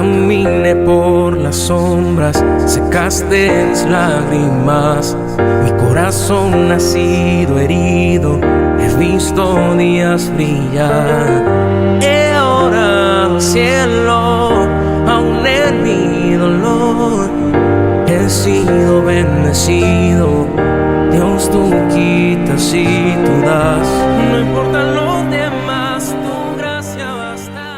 Caminé por las sombras, secaste mis lágrimas. Mi corazón ha sido herido, he visto días brillar. He orado al cielo, aún en mi dolor. He sido bendecido, Dios, tú quitas y tú das. No importa lo demás, tu gracia bastará.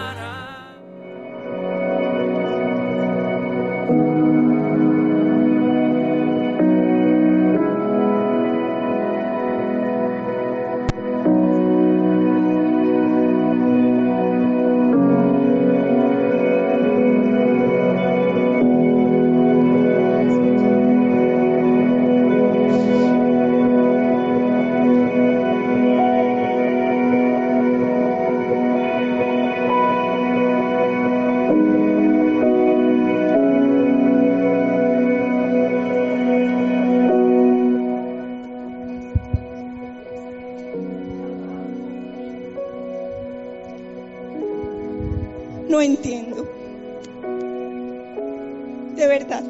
No entiendo, de verdad.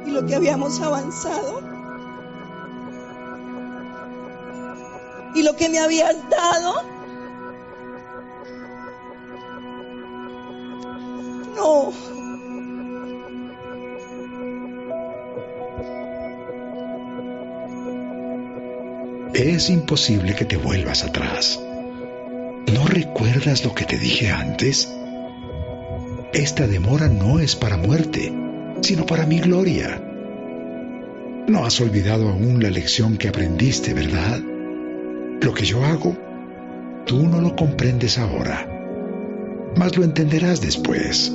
Y lo que habíamos avanzado, y lo que me habías dado, no. Es imposible que te vuelvas atrás. ¿No recuerdas lo que te dije antes? Esta demora no es para muerte, sino para mi gloria. No has olvidado aún la lección que aprendiste, ¿verdad? Lo que yo hago, tú no lo comprendes ahora, mas lo entenderás después.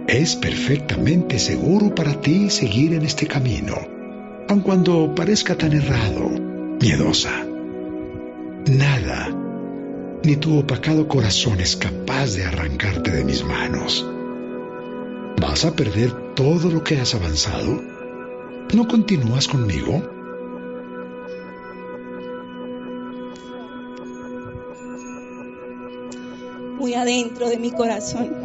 Es perfectamente seguro para ti seguir en este camino, aun cuando parezca tan errado, miedosa. Nada, ni tu opacado corazón es capaz de arrancarte de mis manos. ¿Vas a perder todo lo que has avanzado? ¿No continúas conmigo? Muy adentro de mi corazón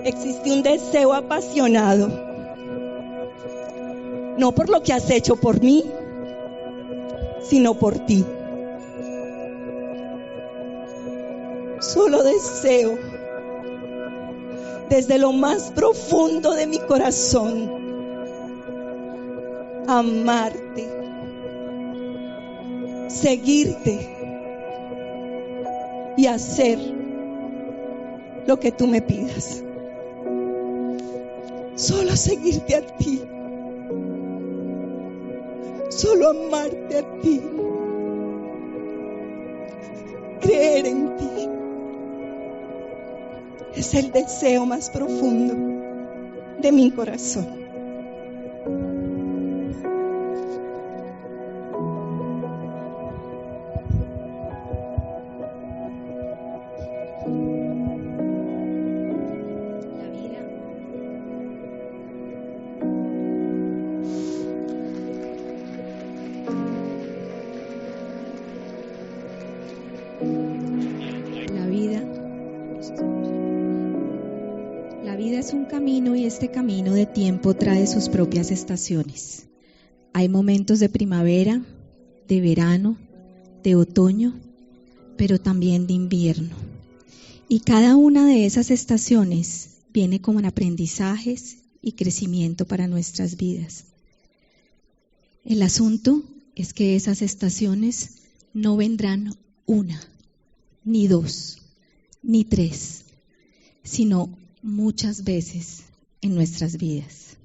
existe un deseo apasionado, no por lo que has hecho por mí, sino por ti. Solo deseo, desde lo más profundo de mi corazón, amarte, seguirte y hacer lo que tú me pidas. Solo seguirte a ti. Solo amarte a ti, creer en ti, es el deseo más profundo de mi corazón. La vida es un camino y este camino de tiempo trae sus propias estaciones. Hay momentos de primavera, de verano, de otoño, pero también de invierno. Y cada una de esas estaciones viene con aprendizajes y crecimiento para nuestras vidas. El asunto es que esas estaciones no vendrán una, ni dos, ni tres, sino muchas veces en nuestras vidas.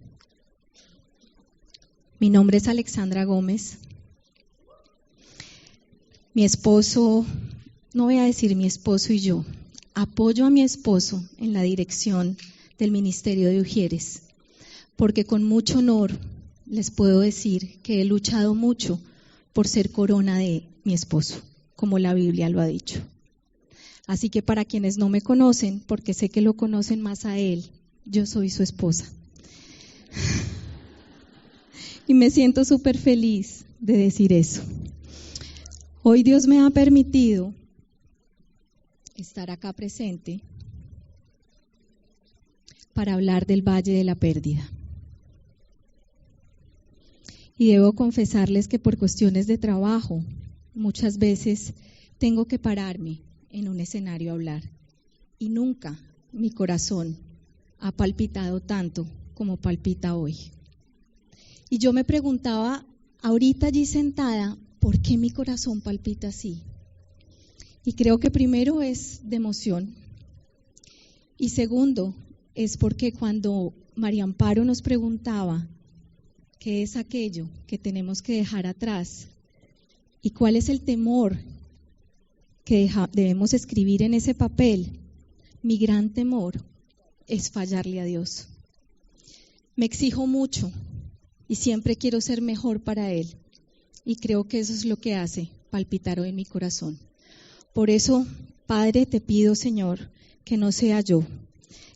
Mi nombre es Alexandra Gómez. Mi esposo, no voy a decir mi esposo y yo, apoyo a mi esposo en la dirección del Ministerio de Ujieres, porque con mucho honor les puedo decir que he luchado mucho por ser corona de mi esposo, como la Biblia lo ha dicho. Así que para quienes no me conocen, porque sé que lo conocen más a él, yo soy su esposa. Y me siento súper feliz de decir eso. Hoy Dios me ha permitido estar acá presente para hablar del Valle de la Pérdida. Y debo confesarles que por cuestiones de trabajo, muchas veces tengo que pararme en un escenario a hablar. Y nunca mi corazón ha palpitado tanto como palpita hoy. Y yo me preguntaba, ahorita allí sentada, ¿por qué mi corazón palpita así? Y creo que primero es de emoción. Y segundo, es porque cuando María Amparo nos preguntaba qué es aquello que tenemos que dejar atrás y cuál es el temor que debemos escribir en ese papel, mi gran temor es fallarle a Dios. Me exijo mucho y siempre quiero ser mejor para Él. Y creo que eso es lo que hace palpitar hoy en mi corazón. Por eso, Padre, te pido, Señor, que no sea yo,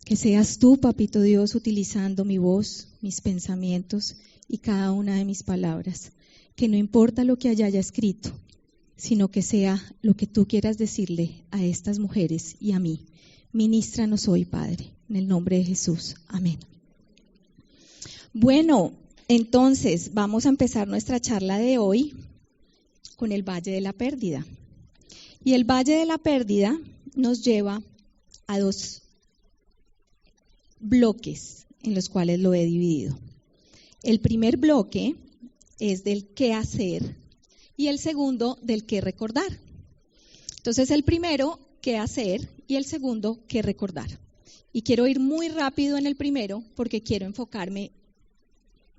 que seas tú, Papito Dios, utilizando mi voz, mis pensamientos y cada una de mis palabras. Que no importa lo que haya escrito, sino que sea lo que tú quieras decirle a estas mujeres y a mí. Ministranos hoy, Padre, en el nombre de Jesús. Amén. Bueno, entonces vamos a empezar nuestra charla de hoy con el Valle de la Pérdida. Y el Valle de la Pérdida nos lleva a dos bloques en los cuales lo he dividido. El primer bloque es del qué hacer y el segundo del qué recordar. Entonces el primero, qué hacer, y el segundo, qué recordar. Y quiero ir muy rápido en el primero porque quiero enfocarme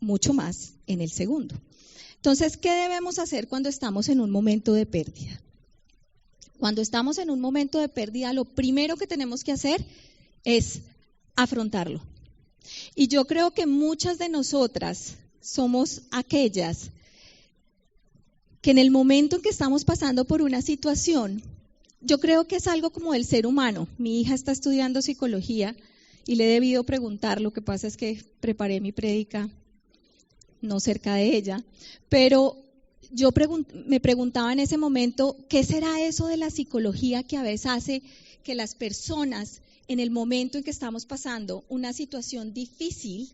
mucho más en el segundo. Entonces, ¿qué debemos hacer cuando estamos en un momento de pérdida? Cuando estamos en un momento de pérdida, lo primero que tenemos que hacer es afrontarlo. Y yo creo que muchas de nosotras somos aquellas que en el momento en que estamos pasando por una situación, yo creo que es algo como del ser humano. Mi hija está estudiando psicología y le he debido preguntar, lo que pasa es que preparé mi prédica no cerca de ella, pero yo me preguntaba en ese momento, ¿qué será eso de la psicología que a veces hace que las personas en el momento en que estamos pasando una situación difícil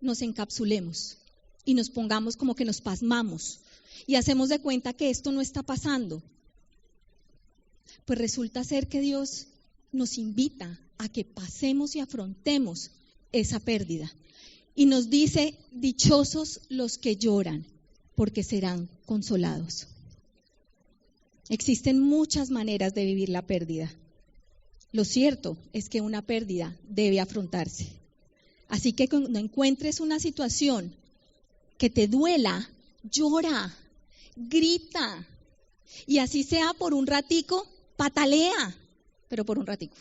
nos encapsulemos y nos pongamos como que nos pasmamos y hacemos de cuenta que esto no está pasando? Pues resulta ser que Dios nos invita a que pasemos y afrontemos esa pérdida. Y nos dice, dichosos los que lloran, porque serán consolados. Existen muchas maneras de vivir la pérdida. Lo cierto es que una pérdida debe afrontarse. Así que cuando encuentres una situación que te duela, llora, grita. Y así sea por un ratico, patalea, pero por un ratico.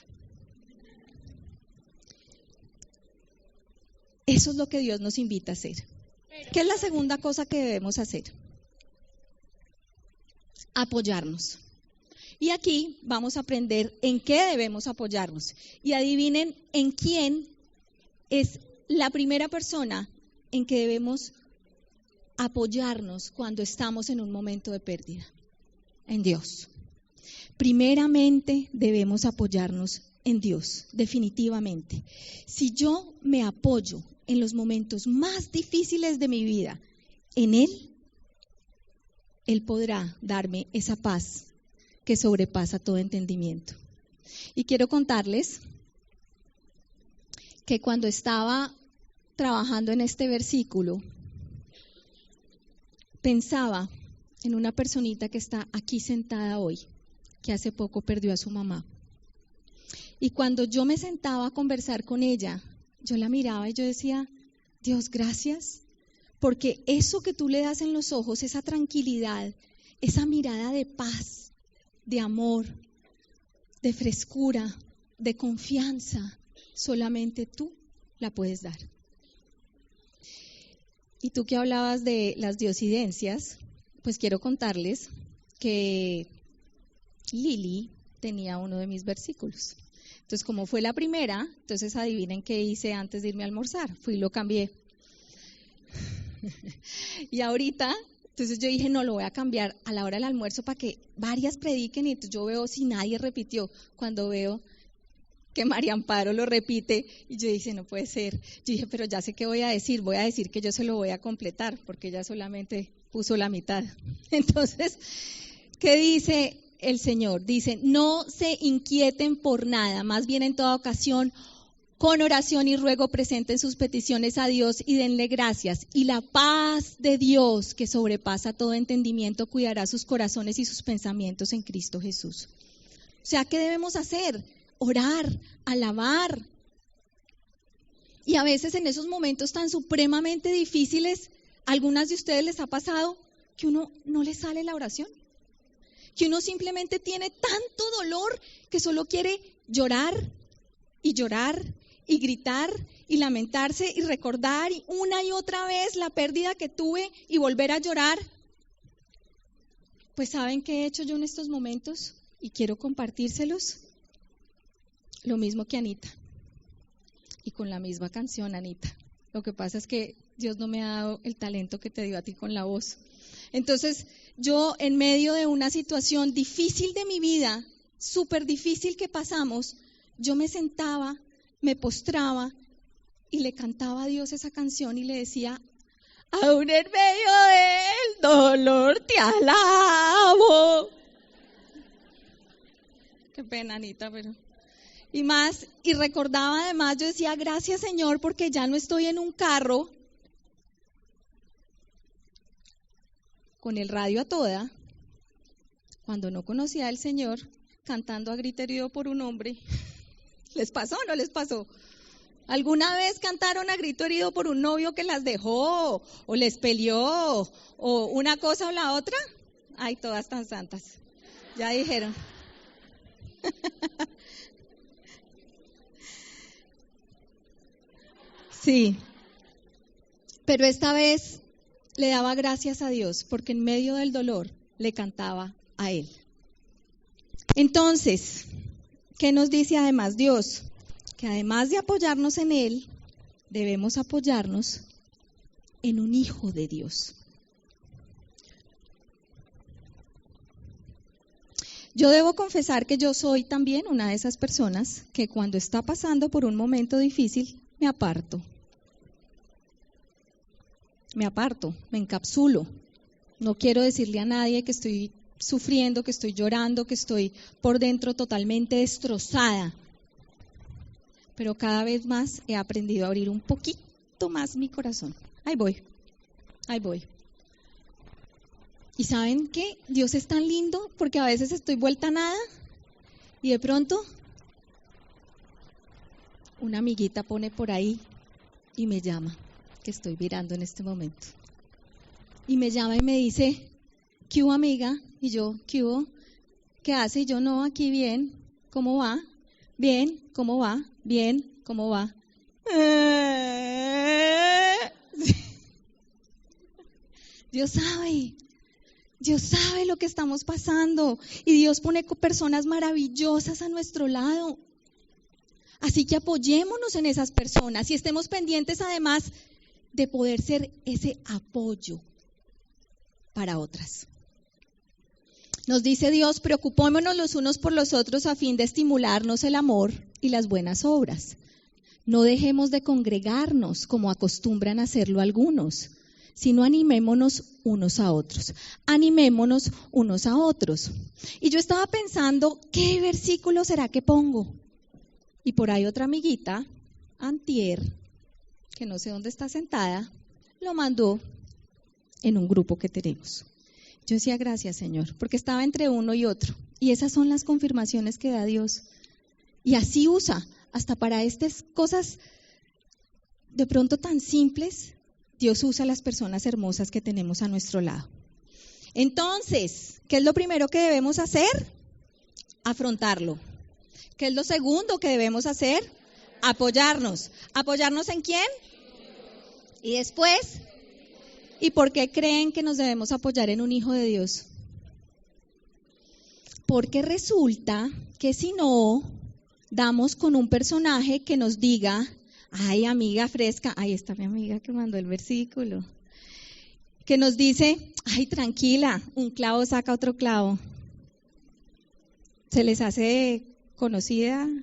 Eso es lo que Dios nos invita a hacer. ¿Qué es la segunda cosa que debemos hacer? Apoyarnos. Y aquí vamos a aprender en qué debemos apoyarnos. Y adivinen en quién es la primera persona en que debemos apoyarnos cuando estamos en un momento de pérdida. En Dios. Primeramente debemos apoyarnos en Dios, definitivamente. Si yo me apoyo en los momentos más difíciles de mi vida en Él, Él podrá darme esa paz que sobrepasa todo entendimiento. Y quiero contarles que cuando estaba trabajando en este versículo, pensaba en una personita que está aquí sentada hoy, que hace poco perdió a su mamá. Y cuando yo me sentaba a conversar con ella, yo la miraba y yo decía, Dios, gracias, porque eso que tú le das en los ojos, esa tranquilidad, esa mirada de paz, de amor, de frescura, de confianza, solamente tú la puedes dar. Y tú que hablabas de las diosidencias, pues quiero contarles que Lili tenía uno de mis versículos. Entonces, como fue la primera, entonces adivinen qué hice antes de irme a almorzar. Fui y lo cambié. Y ahorita, entonces yo dije, no, lo voy a cambiar a la hora del almuerzo para que varias prediquen, y entonces yo veo si nadie repitió. Cuando veo que María Amparo lo repite, y yo dije, no puede ser. Yo dije, pero ya sé qué voy a decir que yo se lo voy a completar, porque ella solamente puso la mitad. Entonces, ¿qué dice el Señor? Dice, no se inquieten por nada, más bien en toda ocasión, con oración y ruego presenten sus peticiones a Dios y denle gracias. Y la paz de Dios, que sobrepasa todo entendimiento, cuidará sus corazones y sus pensamientos en Cristo Jesús. O sea, ¿qué debemos hacer? Orar, alabar. Y a veces en esos momentos tan supremamente difíciles, ¿a algunas de ustedes les ha pasado que uno no le sale la oración? Que uno simplemente tiene tanto dolor que solo quiere llorar y gritar y lamentarse y recordar una y otra vez la pérdida que tuve y volver a llorar. Pues ¿saben qué he hecho yo en estos momentos? Y quiero compartírselos. Lo mismo que Anita. Y con la misma canción, Anita. Lo que pasa es que Dios no me ha dado el talento que te dio a ti con la voz. Entonces, yo en medio de una situación difícil de mi vida, súper difícil que pasamos, yo me sentaba, me postraba y le cantaba a Dios esa canción y le decía, aún en medio del dolor te alabo. Qué pena, Anita, pero... Y recordaba además, yo decía, gracias Señor, porque ya no estoy en un carro con el radio a toda, cuando no conocía al Señor, cantando a grito herido por un hombre. ¿Les pasó o no les pasó? ¿Alguna vez cantaron a grito herido por un novio que las dejó o les peleó o una cosa o la otra? Ay, todas tan santas. Ya dijeron. Sí, pero esta vez le daba gracias a Dios porque en medio del dolor le cantaba a Él. Entonces, ¿qué nos dice además Dios? Que además de apoyarnos en Él, debemos apoyarnos en un hijo de Dios. Yo debo confesar que yo soy también una de esas personas que cuando está pasando por un momento difícil, me aparto, me encapsulo. No quiero decirle a nadie que estoy sufriendo, que estoy llorando, que estoy por dentro totalmente destrozada. Pero cada vez más he aprendido a abrir un poquito más mi corazón. Ahí voy. ¿Y saben qué? Dios es tan lindo porque a veces estoy vuelta a nada y de pronto una amiguita pone por ahí y me llama, que estoy mirando en este momento. Y me llama y me dice, ¿qué hubo, amiga? Y yo, ¿qué hubo? ¿Qué hace? Y yo, no, aquí bien. ¿Cómo va? Bien. ¿Cómo va? Bien. ¿Cómo va? Dios sabe lo que estamos pasando y Dios pone personas maravillosas a nuestro lado. Así que apoyémonos en esas personas y estemos pendientes además de poder ser ese apoyo para otras. Nos dice Dios, preocupémonos los unos por los otros a fin de estimularnos el amor y las buenas obras. No dejemos de congregarnos como acostumbran a hacerlo algunos, sino animémonos unos a otros. Animémonos unos a otros. Y yo estaba pensando, ¿qué versículo será que pongo? Y por ahí otra amiguita, antier, que no sé dónde está sentada, lo mandó en un grupo que tenemos. Yo decía, gracias Señor, porque estaba entre uno y otro. Y esas son las confirmaciones que da Dios. Y así usa, hasta para estas cosas de pronto tan simples, Dios usa a las personas hermosas que tenemos a nuestro lado. Entonces, ¿qué es lo primero que debemos hacer? Afrontarlo. ¿Qué es lo segundo que debemos hacer? Apoyarnos. ¿Apoyarnos en quién? Y después, ¿y por qué creen que nos debemos apoyar en un hijo de Dios? Porque resulta que si no, damos con un personaje que nos diga, ay amiga fresca, ahí está mi amiga que mandó el versículo, que nos dice, ay, tranquila, un clavo saca otro clavo. ¿Se les hace conocido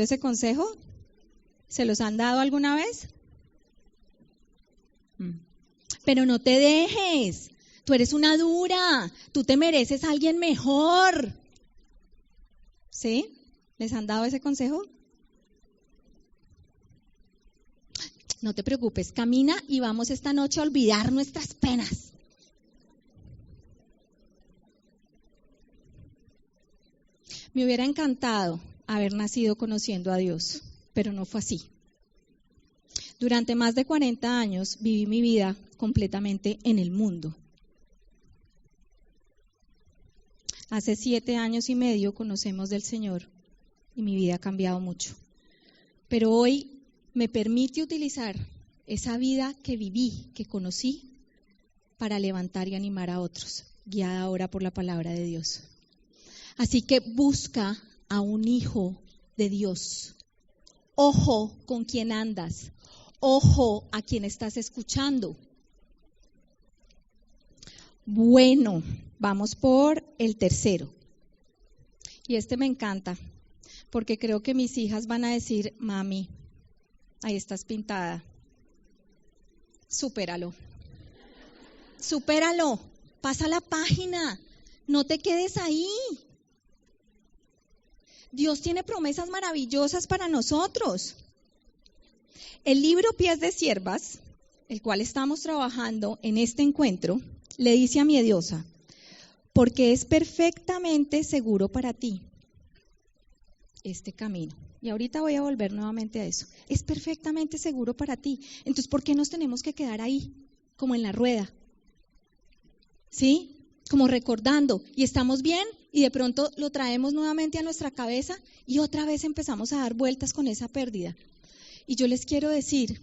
ese consejo? ¿Se los han dado alguna vez? Pero no te dejes, tú eres una dura, tú te mereces a alguien mejor. ¿Sí? ¿Les han dado ese consejo? No te preocupes, camina y vamos esta noche a olvidar nuestras penas. Me hubiera encantado haber nacido conociendo a Dios, pero no fue así. Durante más de 40 años viví mi vida completamente en el mundo. Hace 7 años y medio conocemos del Señor y mi vida ha cambiado mucho. Pero hoy me permite utilizar esa vida que viví, que conocí, para levantar y animar a otros, guiada ahora por la palabra de Dios. Así que busca a un hijo de Dios. Ojo con quién andas. Ojo a quién estás escuchando. Bueno, vamos por el tercero. Y este me encanta, porque creo que mis hijas van a decir, mami, ahí estás pintada. Supéralo. Supéralo. Pasa la página. No te quedes ahí. Dios tiene promesas maravillosas para nosotros. El libro Pies de Siervas, el cual estamos trabajando en este encuentro, le dice a mi diosa, porque es perfectamente seguro para ti este camino. Y ahorita voy a volver nuevamente a eso. Es perfectamente seguro para ti. Entonces, ¿por qué nos tenemos que quedar ahí, como en la rueda? ¿Sí? Como recordando, y estamos bien, y de pronto lo traemos nuevamente a nuestra cabeza, y otra vez empezamos a dar vueltas con esa pérdida. Y yo les quiero decir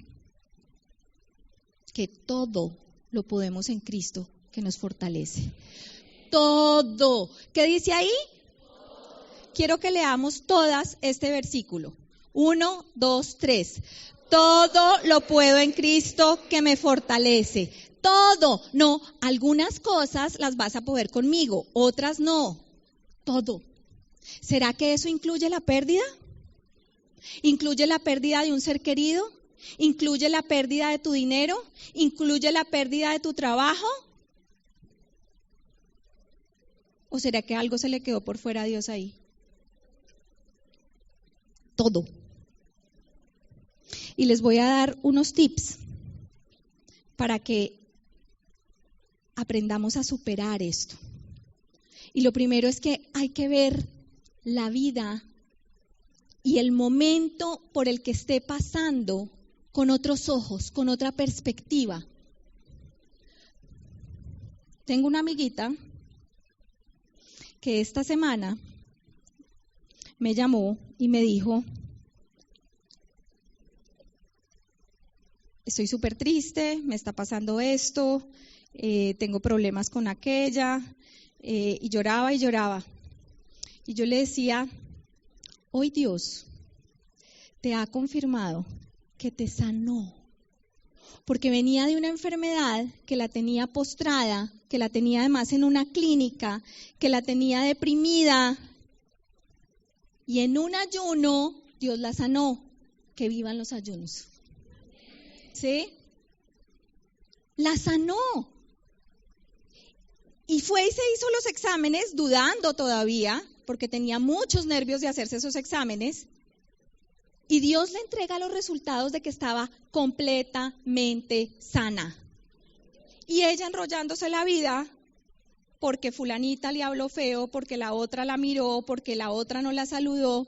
que todo lo podemos en Cristo, que nos fortalece. Todo. ¿Qué dice ahí? Quiero que leamos todas este versículo. 1, 2, 3. Todo lo puedo en Cristo que me fortalece. Todo. No, algunas cosas las vas a poder conmigo, otras no. Todo. ¿Será que eso incluye la pérdida? ¿Incluye la pérdida de un ser querido? ¿Incluye la pérdida de tu dinero? ¿Incluye la pérdida de tu trabajo? ¿O será que algo se le quedó por fuera a Dios ahí? Todo. Y les voy a dar unos tips para que aprendamos a superar esto. Y lo primero es que hay que ver la vida y el momento por el que esté pasando con otros ojos, con otra perspectiva. Tengo una amiguita que esta semana me llamó y me dijo, estoy súper triste, me está pasando esto, tengo problemas con aquella, y lloraba y lloraba. Y yo le decía, hoy Dios te ha confirmado que te sanó, porque venía de una enfermedad que la tenía postrada, que la tenía además en una clínica, que la tenía deprimida, y en un ayuno Dios la sanó. Que vivan los ayunos. ¿Sí? La sanó. Y fue y se hizo los exámenes dudando todavía, porque tenía muchos nervios de hacerse esos exámenes, y Dios le entrega los resultados de que estaba completamente sana. Y ella enrollándose la vida, porque fulanita le habló feo, porque la otra la miró, porque la otra no la saludó.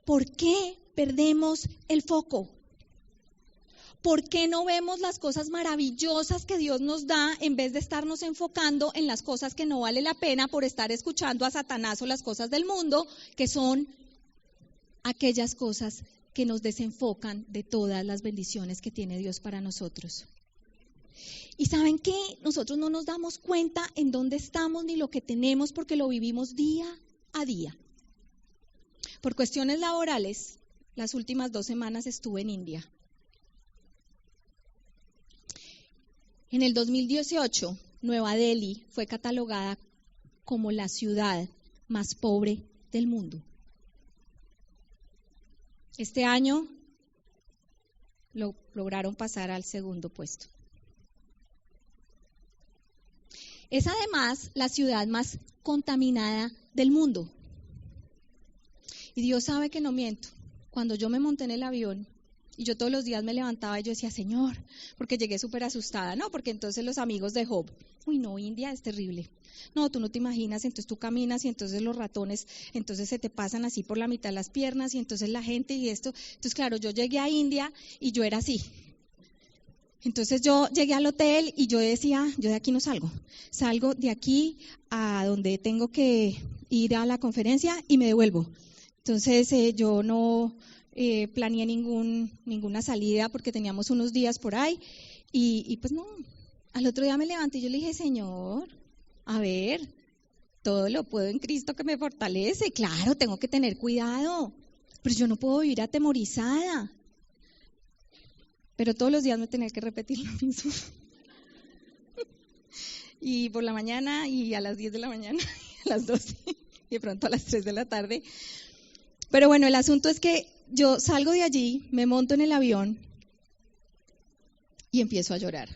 ¿Por qué perdemos el foco? ¿Por qué no vemos las cosas maravillosas que Dios nos da en vez de estarnos enfocando en las cosas que no vale la pena por estar escuchando a Satanás o las cosas del mundo, que son aquellas cosas que nos desenfocan de todas las bendiciones que tiene Dios para nosotros? Y ¿saben qué? Nosotros no nos damos cuenta en dónde estamos ni lo que tenemos porque lo vivimos día a día. Por cuestiones laborales, las últimas 2 semanas estuve en India. En el 2018, Nueva Delhi fue catalogada como la ciudad más pobre del mundo. Este año lo lograron pasar al segundo puesto. Es además la ciudad más contaminada del mundo. Y Dios sabe que no miento. Cuando yo me monté en el avión y yo todos los días me levantaba y yo decía, Señor, porque llegué súper asustada, ¿no? Porque entonces los amigos de Job, uy no, India es terrible. No, tú no te imaginas, entonces tú caminas y entonces los ratones, entonces se te pasan así por la mitad de las piernas y entonces la gente y esto. Entonces claro, yo llegué a India y yo era así. Entonces yo llegué al hotel y yo decía, yo de aquí no salgo. Salgo de aquí a donde tengo que ir a la conferencia y me devuelvo. Entonces yo no planeé ninguna salida porque teníamos unos días por ahí y pues no. Al otro día me levanté y yo le dije, Señor, a ver, todo lo puedo en Cristo que me fortalece. Claro, tengo que tener cuidado, pero yo no puedo vivir atemorizada. Pero todos los días me tenía que repetir lo mismo. Y por la mañana y a las 10 de la mañana, y a las 12 y de pronto a las 3 de la tarde. Pero bueno, el asunto es que yo salgo de allí, me monto en el avión y empiezo a llorar.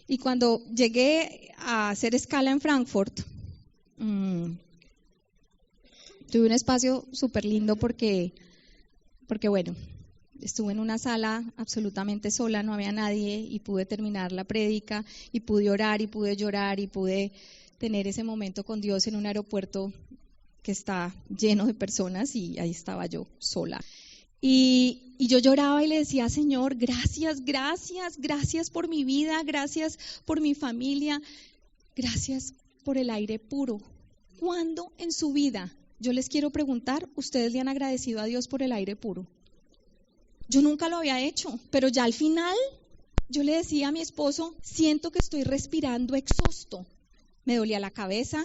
Y cuando llegué a hacer escala en Frankfurt, tuve un espacio súper lindo porque bueno, estuve en una sala absolutamente sola, no había nadie y pude terminar la prédica y pude orar y pude llorar y pude tener ese momento con Dios en un aeropuerto que está lleno de personas y ahí estaba yo sola. Y yo lloraba y le decía, Señor, gracias, gracias, gracias por mi vida, gracias por mi familia, gracias por el aire puro. ¿Cuándo en su vida, yo les quiero preguntar, ustedes le han agradecido a Dios por el aire puro? Yo nunca lo había hecho, pero ya al final yo le decía a mi esposo, siento que estoy respirando exhausto. Me dolía la cabeza,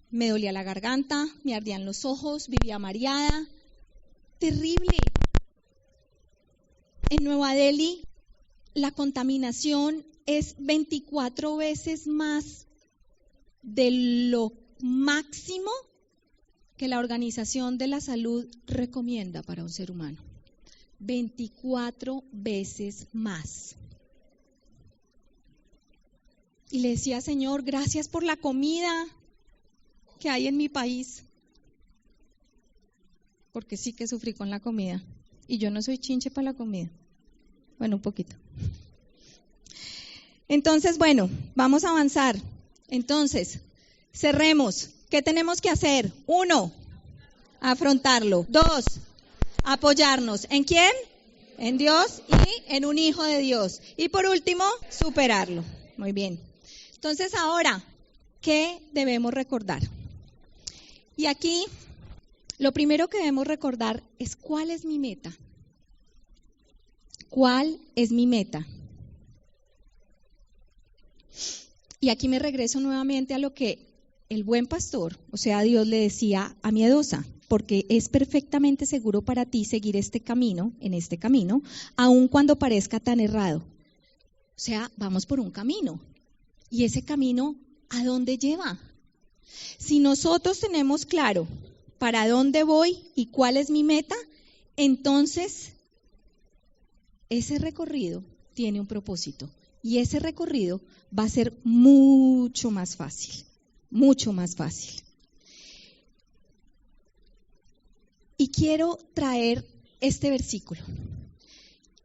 me dolía la garganta, me ardían los ojos, vivía mareada. Terrible. En Nueva Delhi la contaminación es 24 veces más de lo máximo que la Organización de la Salud recomienda para un ser humano. 24 veces más. Y le decía, Señor, gracias por la comida que hay en mi país. Porque sí que sufrí con la comida. Y yo no soy chinche para la comida. Bueno, un poquito. Entonces, bueno, vamos a avanzar. Entonces, cerremos. ¿Qué tenemos que hacer? 1, afrontarlo. 2, apoyarnos. ¿En quién? En Dios y en un hijo de Dios. Y por último, superarlo. Muy bien. Entonces, ahora, ¿qué debemos recordar? Y aquí, lo primero que debemos recordar es cuál es mi meta. ¿Cuál es mi meta? Y aquí me regreso nuevamente a lo que el buen pastor, o sea, Dios le decía a Miedosa, porque es perfectamente seguro para ti seguir en este camino, aun cuando parezca tan errado. O sea, vamos por un camino. ¿Y ese camino a dónde lleva? Si nosotros tenemos claro para dónde voy y cuál es mi meta, entonces ese recorrido tiene un propósito y ese recorrido va a ser mucho más fácil, mucho más fácil. Y quiero traer este versículo.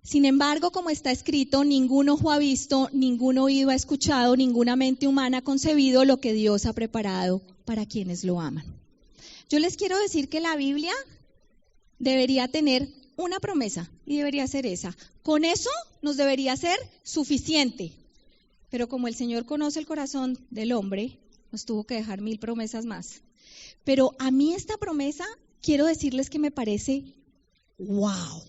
Sin embargo, como está escrito, ningún ojo ha visto, ningún oído ha escuchado, ninguna mente humana ha concebido lo que Dios ha preparado para quienes lo aman. Yo les quiero decir que la Biblia debería tener una promesa y debería ser esa. Con eso nos debería ser suficiente. Pero como el Señor conoce el corazón del hombre, nos tuvo que dejar 1000 promesas más. Pero a mí esta promesa, quiero decirles que me parece wow.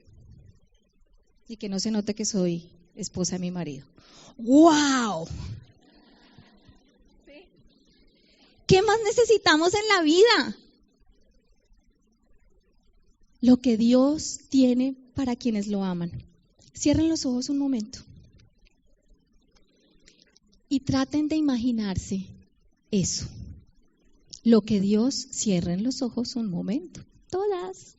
Y que no se note que soy esposa de mi marido. ¡Wow! ¿Qué más necesitamos en la vida? Lo que Dios tiene para quienes lo aman. Cierren los ojos un momento. y traten de imaginarse eso. Lo que Dios, cierren los ojos un momento. Todas,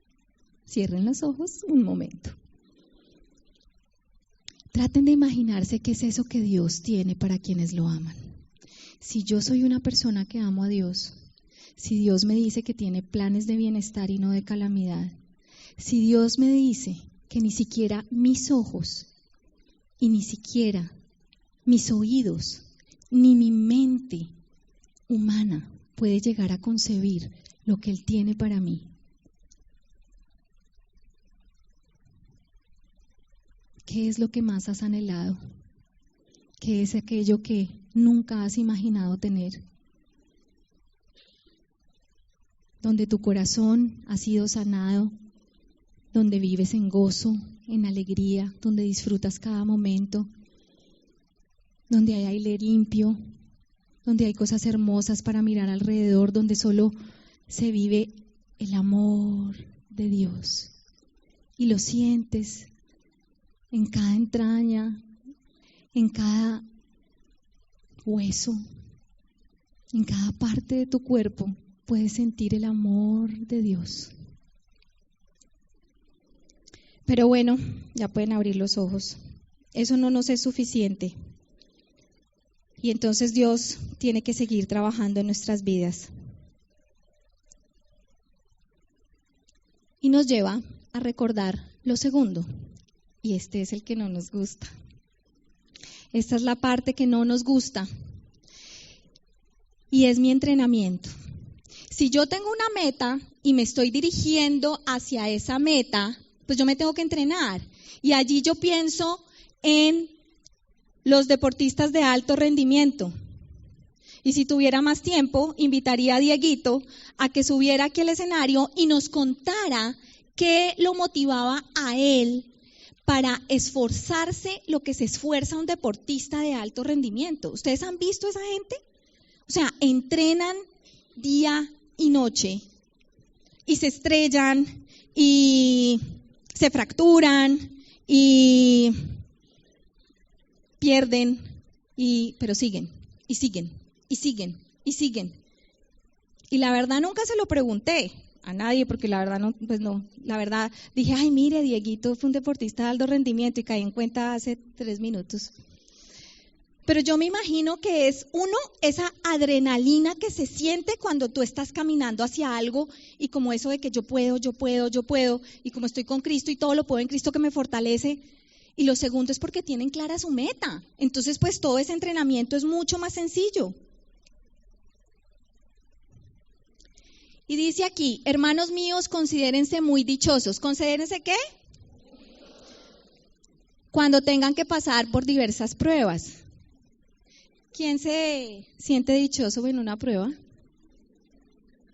cierren los ojos un momento. Traten de imaginarse qué es eso que Dios tiene para quienes lo aman. Si yo soy una persona que amo a Dios, si Dios me dice que tiene planes de bienestar y no de calamidad, si Dios me dice que ni siquiera mis ojos y ni siquiera mis oídos ni mi mente humana puede llegar a concebir lo que Él tiene para mí, ¿qué es lo que más has anhelado? ¿Qué es aquello que nunca has imaginado tener? Donde tu corazón ha sido sanado, donde vives en gozo, en alegría, donde disfrutas cada momento, donde hay aire limpio, donde hay cosas hermosas para mirar alrededor, donde solo se vive el amor de Dios y lo sientes en cada entraña, en cada hueso, en cada parte de tu cuerpo, puedes sentir el amor de Dios. Pero bueno, ya pueden abrir los ojos. Eso no nos es suficiente. Y entonces Dios tiene que seguir trabajando en nuestras vidas. Y nos lleva a recordar lo segundo. Y este es el que no nos gusta. Esta es la parte que no nos gusta. Y es mi entrenamiento. Si yo tengo una meta y me estoy dirigiendo hacia esa meta, pues yo me tengo que entrenar. Y allí yo pienso en los deportistas de alto rendimiento. Y si tuviera más tiempo, invitaría a Dieguito a que subiera aquí al escenario y nos contara qué lo motivaba a él para esforzarse lo que se esfuerza un deportista de alto rendimiento. ¿Ustedes han visto a esa gente? O sea, entrenan día y noche y se estrellan y se fracturan y pierden, pero siguen, y siguen, y siguen, y siguen. Y la verdad nunca se lo pregunté a nadie, porque la verdad la verdad dije, ay mire, Dieguito fue un deportista de alto rendimiento y caí en cuenta hace 3 minutos. Pero yo me imagino que es esa adrenalina que se siente cuando tú estás caminando hacia algo y como eso de que yo puedo, y como estoy con Cristo y todo lo puedo en Cristo que me fortalece. Y lo segundo es porque tienen clara su meta. Entonces, pues todo ese entrenamiento es mucho más sencillo. Y dice aquí, hermanos míos, considérense muy dichosos. ¿Considérense qué? Cuando tengan que pasar por diversas pruebas. ¿Quién se siente dichoso en una prueba?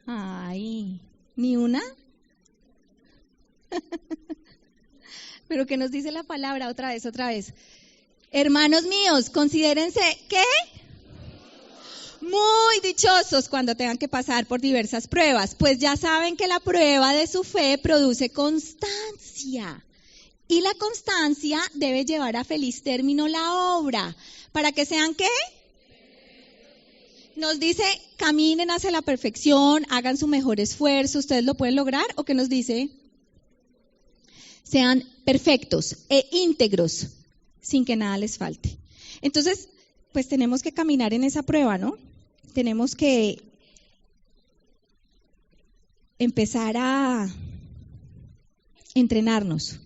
Ay, ¿ni una? Pero ¿qué nos dice la palabra? Otra vez. Hermanos míos, considérense, ¿qué? Muy dichosos cuando tengan que pasar por diversas pruebas, pues ya saben que la prueba de su fe produce constancia. Y la constancia debe llevar a feliz término la obra. ¿Para que sean qué? Nos dice, caminen hacia la perfección, hagan su mejor esfuerzo. ¿Ustedes lo pueden lograr? ¿O qué nos dice? Sean perfectos e íntegros, sin que nada les falte. Entonces, pues tenemos que caminar en esa prueba, ¿no? Tenemos que empezar a entrenarnos.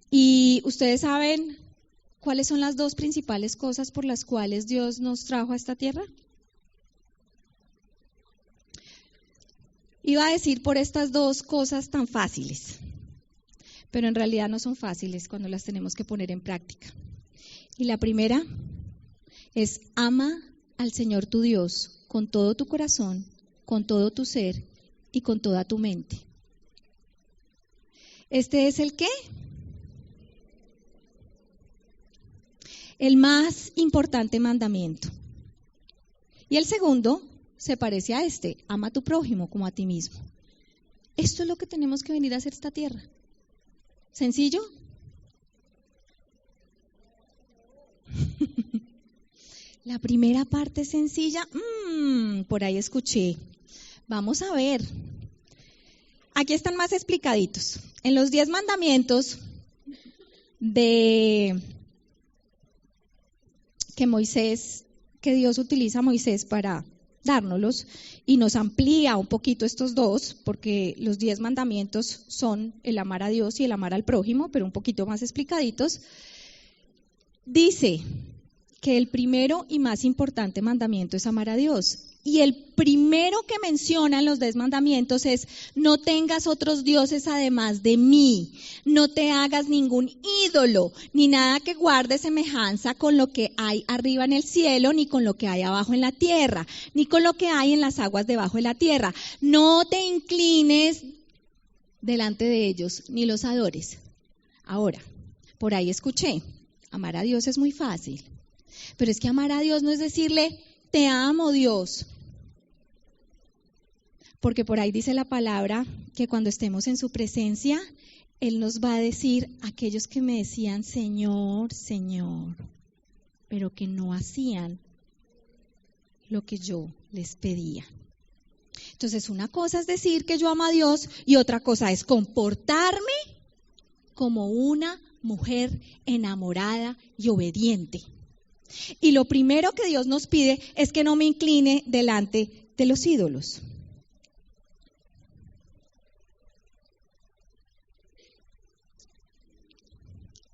Y ustedes saben cuáles son las 2 principales cosas por las cuales Dios nos trajo a esta tierra. Iba a decir por estas 2 cosas tan fáciles, pero en realidad no son fáciles cuando las tenemos que poner en práctica. Y la primera es ama al Señor tu Dios con todo tu corazón, con todo tu ser y con toda tu mente. ¿Este es el qué? El más importante mandamiento. Y el segundo se parece a este, ama a tu prójimo como a ti mismo. Esto es lo que tenemos que venir a hacer esta tierra. ¿Sencillo? La primera parte sencilla, por ahí escuché. Vamos a ver. Aquí están más explicaditos. En los 10 mandamientos que Dios utiliza a Moisés para dárnoslos, y nos amplía un poquito estos dos, porque los 10 mandamientos son el amar a Dios y el amar al prójimo, pero un poquito más explicaditos. Dice que el primero y más importante mandamiento es amar a Dios. Y el primero que menciona en los 10 mandamientos es: no tengas otros dioses además de mí, no te hagas ningún ídolo, ni nada que guarde semejanza con lo que hay arriba en el cielo, ni con lo que hay abajo en la tierra, ni con lo que hay en las aguas debajo de la tierra. No te inclines delante de ellos, ni los adores. Ahora, por ahí escuché, amar a Dios es muy fácil, pero es que amar a Dios no es decirle: te amo, Dios. Porque por ahí dice la palabra que cuando estemos en su presencia, Él nos va a decir: aquellos que me decían Señor, Señor, pero que no hacían lo que yo les pedía. Entonces, una cosa es decir que yo amo a Dios y otra cosa es comportarme como una mujer enamorada y obediente. Y lo primero que Dios nos pide es que no me incline delante de los ídolos.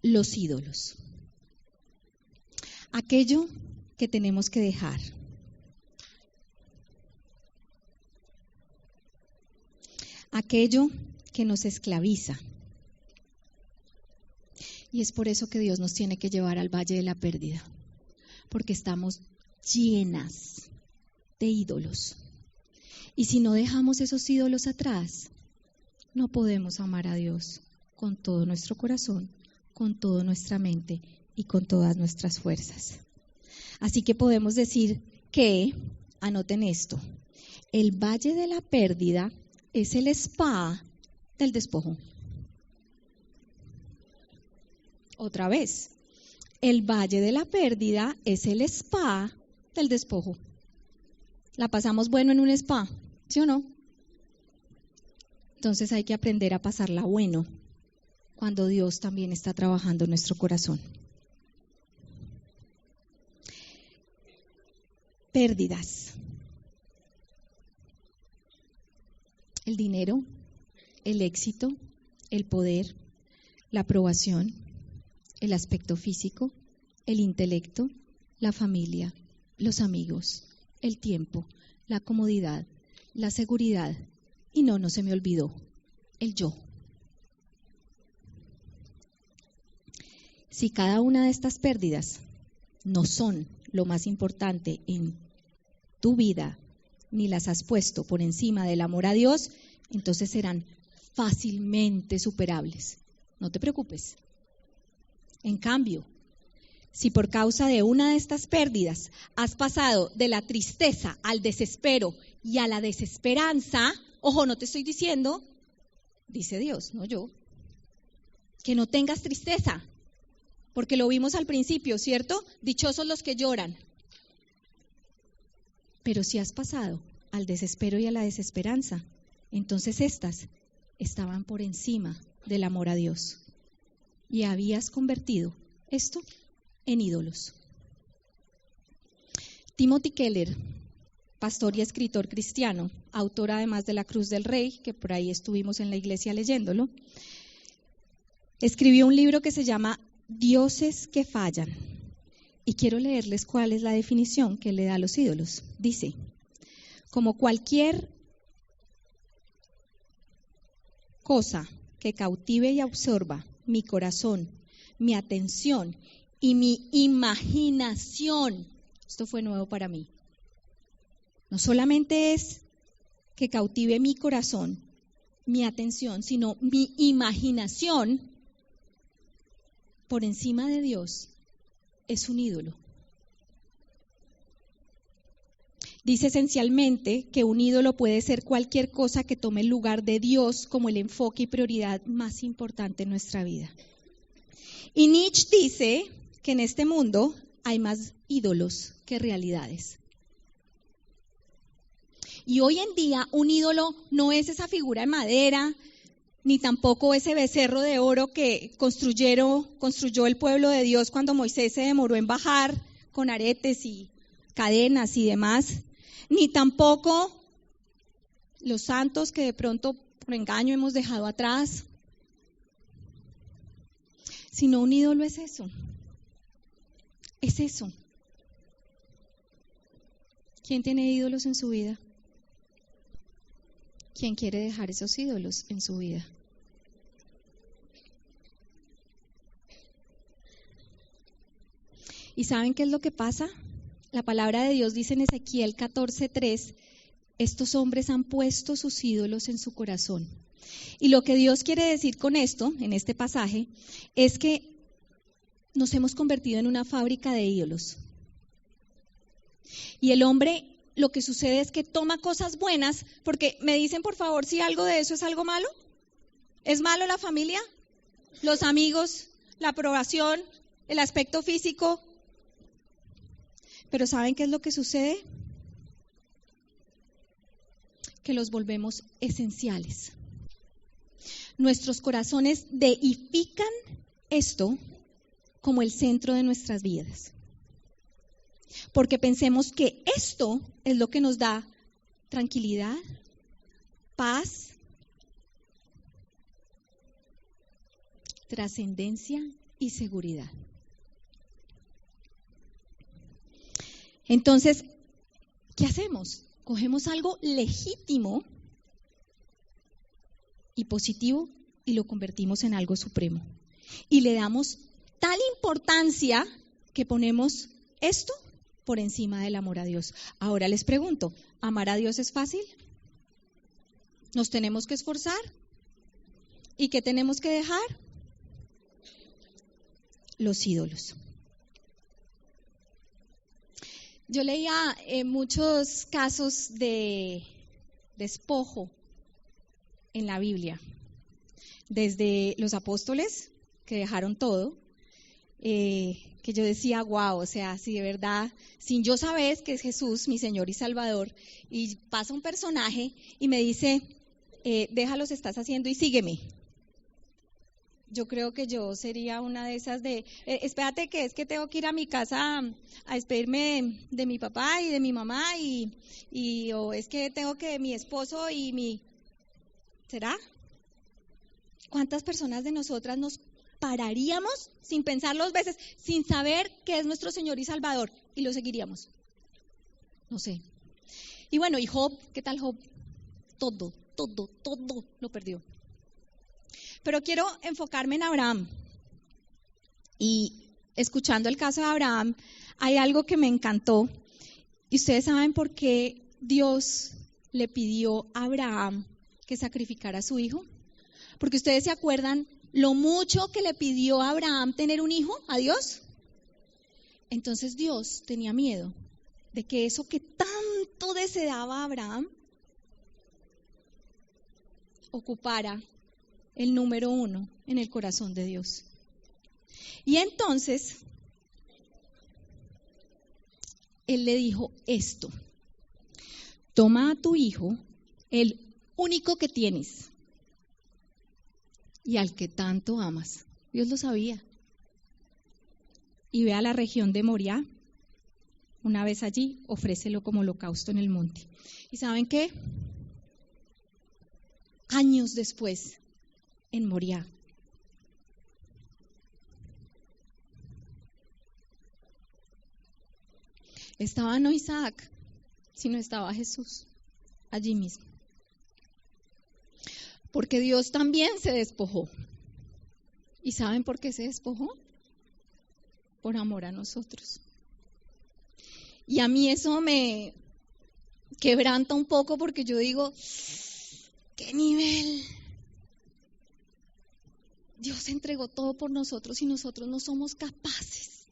Los ídolos. Aquello que tenemos que dejar. Aquello que nos esclaviza. Y es por eso que Dios nos tiene que llevar al valle de la pérdida. Porque estamos llenas de ídolos. Y si no dejamos esos ídolos atrás, no podemos amar a Dios con todo nuestro corazón, con toda nuestra mente y con todas nuestras fuerzas. Así que podemos decir que, anoten esto, el valle de la pérdida es el spa del despojo. Otra vez. El valle de la pérdida es el spa del despojo. La pasamos bueno en un spa, ¿sí o no? Entonces hay que aprender a pasarla bueno cuando Dios también está trabajando en nuestro corazón. Pérdidas. El dinero, el éxito, el poder, la aprobación, el aspecto físico, el intelecto, la familia, los amigos, el tiempo, la comodidad, la seguridad y no se me olvidó, el yo. Si cada una de estas pérdidas no son lo más importante en tu vida, ni las has puesto por encima del amor a Dios, entonces serán fácilmente superables. No te preocupes. En cambio, si por causa de una de estas pérdidas has pasado de la tristeza al desespero y a la desesperanza, ojo, no te estoy diciendo, dice Dios, no yo, que no tengas tristeza, porque lo vimos al principio, ¿cierto? Dichosos los que lloran. Pero si has pasado al desespero y a la desesperanza, entonces estas estaban por encima del amor a Dios. Y habías convertido esto en ídolos. Timothy Keller, pastor y escritor cristiano, autor además de La Cruz del Rey, que por ahí estuvimos en la iglesia leyéndolo, escribió un libro que se llama Dioses que fallan. Y quiero leerles cuál es la definición que le da a los ídolos. Dice: como cualquier cosa que cautive y absorba mi corazón, mi atención y mi imaginación. Esto fue nuevo para mí. No solamente es que cautive mi corazón, mi atención, sino mi imaginación por encima de Dios, es un ídolo. Dice esencialmente que un ídolo puede ser cualquier cosa que tome el lugar de Dios como el enfoque y prioridad más importante en nuestra vida. Y Nietzsche dice que en este mundo hay más ídolos que realidades. Y hoy en día un ídolo no es esa figura de madera, ni tampoco ese becerro de oro que construyó el pueblo de Dios cuando Moisés se demoró en bajar con aretes y cadenas y demás, ni tampoco los santos que de pronto por engaño hemos dejado atrás, sino un ídolo es eso. Es eso. ¿Quién tiene ídolos en su vida? ¿Quién quiere dejar esos ídolos en su vida? ¿Y saben qué es lo que pasa? La palabra de Dios dice en Ezequiel 14:3, estos hombres han puesto sus ídolos en su corazón. Y lo que Dios quiere decir con esto, en este pasaje, es que nos hemos convertido en una fábrica de ídolos. Y el hombre, lo que sucede es que toma cosas buenas, porque me dicen por favor si algo de eso es algo malo. ¿Es malo la familia? ¿Los amigos? ¿La aprobación? ¿El aspecto físico? Pero ¿saben qué es lo que sucede? Que los volvemos esenciales. Nuestros corazones deifican esto como el centro de nuestras vidas. Porque pensemos que esto es lo que nos da tranquilidad, paz, trascendencia y seguridad. Entonces, ¿qué hacemos? Cogemos algo legítimo y positivo y lo convertimos en algo supremo. Y le damos tal importancia que ponemos esto por encima del amor a Dios. Ahora les pregunto, ¿amar a Dios es fácil? ¿Nos tenemos que esforzar? ¿Y qué tenemos que dejar? Los ídolos. Yo leía muchos casos de despojo en la Biblia, desde los apóstoles que dejaron todo, que yo decía, wow, o sea, si de verdad, sin yo saber que es Jesús, mi Señor y Salvador, y pasa un personaje y me dice, déjalos, estás haciendo y sígueme. Yo creo que yo sería una de esas de, espérate que es que tengo que ir a mi casa a despedirme de mi papá y de mi mamá o es que tengo que mi esposo y mi... ¿Será? ¿Cuántas personas de nosotras nos pararíamos sin pensar dos veces, sin saber que es nuestro Señor y Salvador y lo seguiríamos? No sé. Y bueno, ¿y Job? ¿Qué tal Job? Todo lo perdió. Pero quiero enfocarme en Abraham. Y escuchando el caso de Abraham, hay algo que me encantó. ¿Y ustedes saben por qué Dios le pidió a Abraham que sacrificara a su hijo? Porque ustedes se acuerdan lo mucho que le pidió a Abraham tener un hijo a Dios. Entonces Dios tenía miedo de que eso que tanto deseaba Abraham ocupara el número 1 en el corazón de Dios. Y entonces, Él le dijo esto: toma a tu hijo, el único que tienes, y al que tanto amas. Dios lo sabía. Y ve a la región de Moriah, una vez allí, ofrécelo como holocausto en el monte. ¿Y saben qué? Años después, en Moriah, estaba no Isaac, sino estaba Jesús, allí mismo. Porque Dios también se despojó. ¿Y saben por qué se despojó? Por amor a nosotros. Y a mí eso me quebranta un poco porque yo digo, ¿qué nivel? Dios entregó todo por nosotros y nosotros no somos capaces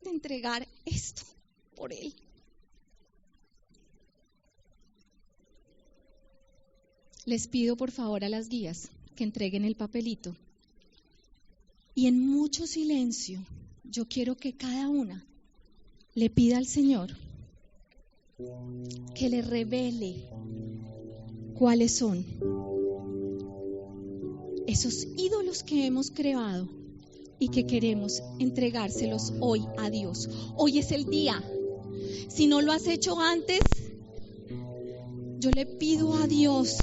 de entregar esto por Él. Les pido por favor a las guías que entreguen el papelito. Y en mucho silencio, yo quiero que cada una le pida al Señor que le revele cuáles son esos ídolos que hemos creado y que queremos entregárselos hoy a Dios. Hoy es el día. Si no lo has hecho antes, yo le pido a Dios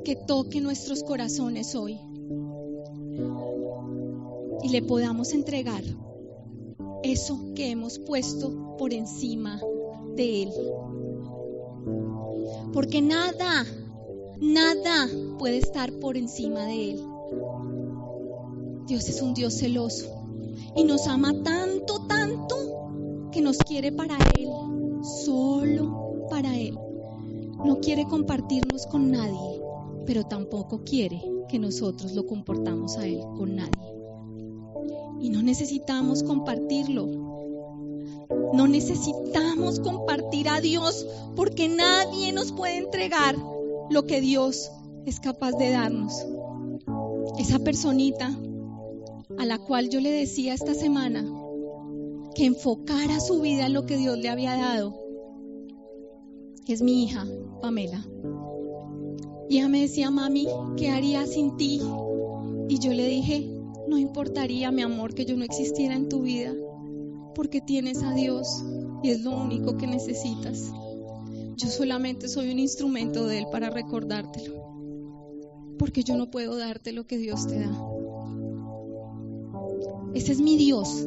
que toque nuestros corazones hoy y le podamos entregar eso que hemos puesto por encima de Él. Porque nada puede estar por encima de Él. Dios es un Dios celoso y nos ama tanto, tanto, que nos quiere para Él, solo para Él. No quiere compartirnos con nadie, pero tampoco quiere que nosotros lo compartamos a Él con nadie. Y no necesitamos compartirlo. No necesitamos compartir a Dios, porque nadie nos puede entregar lo que Dios es capaz de darnos. Esa personita a la cual yo le decía esta semana que enfocara su vida en lo que Dios le había dado, es mi hija, Pamela. Y ella me decía: mami, ¿qué haría sin ti? Y yo le dije: no importaría, mi amor, que yo no existiera en tu vida, porque tienes a Dios y es lo único que necesitas. Yo solamente soy un instrumento de Él para recordártelo, porque yo no puedo darte lo que Dios te da. Ese es mi Dios.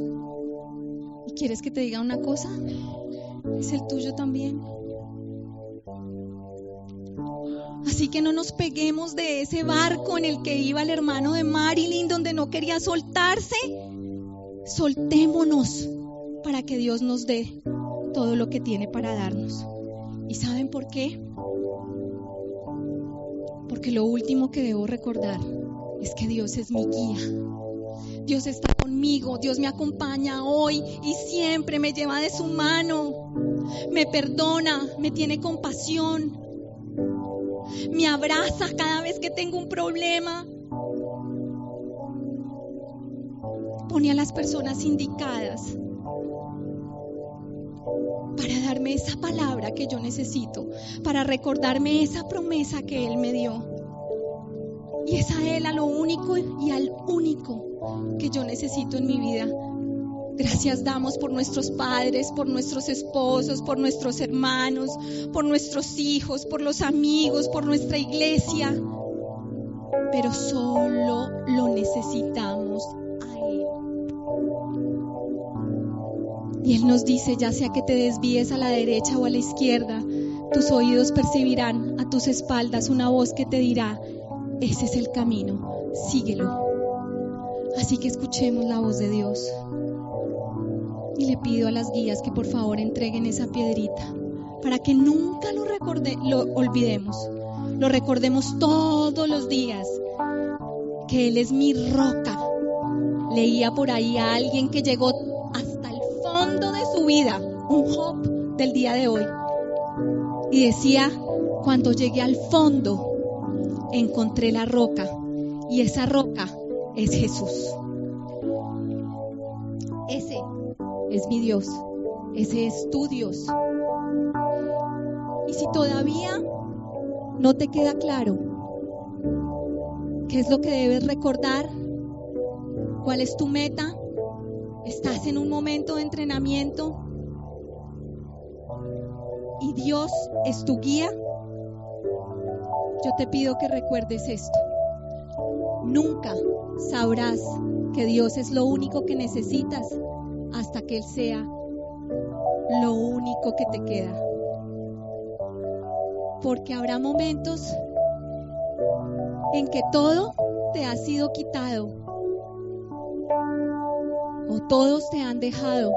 ¿Y quieres que te diga una cosa? Es el tuyo también. Así que no nos peguemos de ese barco en el que iba el hermano de Marilyn, donde no quería soltarse. Soltémonos para que Dios nos dé todo lo que tiene para darnos. ¿Y saben por qué? Porque lo último que debo recordar es que Dios es mi guía. Dios está conmigo, Dios me acompaña hoy y siempre, me lleva de su mano, me perdona, me tiene compasión, me abraza cada vez que tengo un problema, pone a las personas indicadas para darme esa palabra que yo necesito, para recordarme esa promesa que Él me dio. Y es a Él, a lo único y al único que yo necesito en mi vida. Gracias damos por nuestros padres, por nuestros esposos, por nuestros hermanos, por nuestros hijos, por los amigos, por nuestra iglesia. Pero solo lo necesitamos a Él. Y Él nos dice: ya sea que te desvíes a la derecha o a la izquierda, tus oídos percibirán a tus espaldas una voz que te dirá: ese es el camino, síguelo. Así que escuchemos la voz de Dios. Y le pido a las guías que por favor entreguen esa piedrita para que nunca lo olvidemos. Lo recordemos todos los días, que Él es mi roca. Leía por ahí a alguien que llegó hasta el fondo de su vida, un Job del día de hoy, y decía: cuando llegué al fondo encontré la roca, y esa roca es Jesús. Ese es mi Dios, ese es tu Dios. Y si todavía no te queda claro qué es lo que debes recordar, cuál es tu meta, estás en un momento de entrenamiento y Dios es tu guía, yo te pido que recuerdes esto: nunca sabrás que Dios es lo único que necesitas hasta que Él sea lo único que te queda. Porque habrá momentos en que todo te ha sido quitado, o todos te han dejado,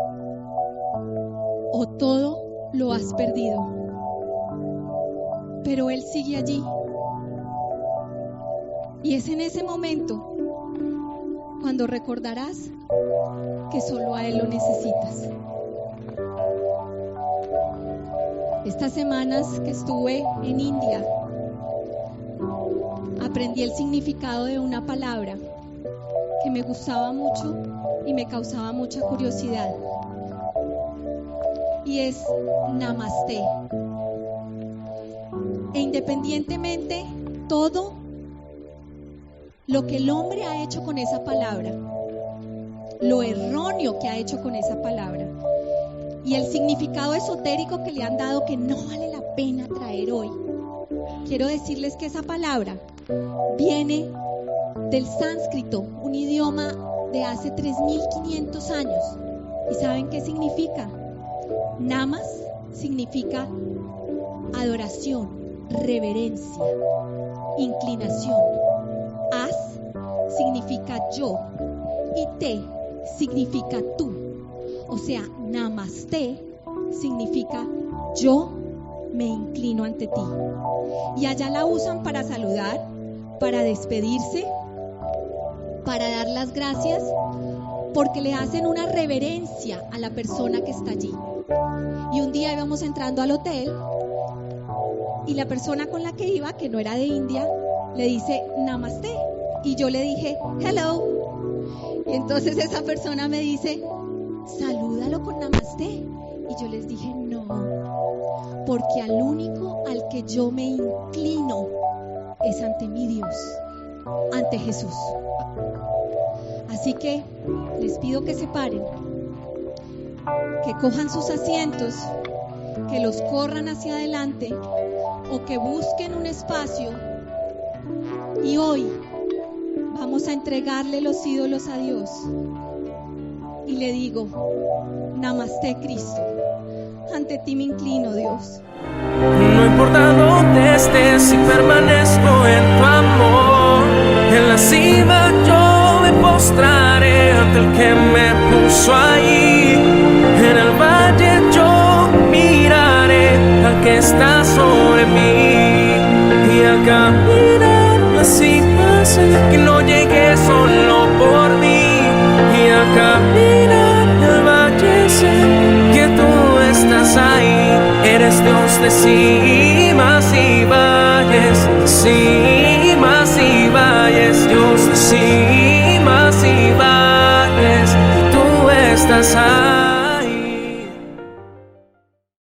o todo lo has perdido, pero Él sigue allí. Y es en ese momento cuando recordarás que solo a Él lo necesitas. Estas semanas que estuve en India, aprendí el significado de una palabra que me gustaba mucho y me causaba mucha curiosidad. y es Namaste. E independientemente todo lo que el hombre ha hecho con esa palabra, lo erróneo que ha hecho con esa palabra y el significado esotérico que le han dado que no vale la pena traer hoy, quiero decirles que esa palabra viene del sánscrito, un idioma de hace 3.500 años. ¿Y saben qué significa? Namas significa adoración, reverencia, inclinación. As significa yo y te significa tú. O sea, Namaste significa yo me inclino ante ti. Y allá la usan para saludar, para despedirse, para dar las gracias, porque le hacen una reverencia a la persona que está allí. Y un día íbamos entrando al hotel y la persona con la que iba, que no era de India, le dice Namaste. Y yo le dije hello. Y entonces esa persona me dice, salúdalo con Namaste. Y yo les dije no, porque al único al que yo me inclino es ante mi Dios, ante Jesús. Así que les pido que se paren, que cojan sus asientos, que los corran hacia adelante o que busquen un espacio. Y hoy vamos a entregarle los ídolos a Dios. Y le digo, Namaste Cristo, ante ti me inclino, Dios. No importa dónde estés, si permanezco en tu amor, en la cima yo me postraré ante el que me puso ahí. En el valle yo miraré al que está sobre mí. Y al caminar las cimas que no llegué solo por mí. Y al caminar el valle sé que tú estás ahí. Eres Dios de cimas y valles, cimas y valles, Dios de cimas y valles, y tú estás ahí.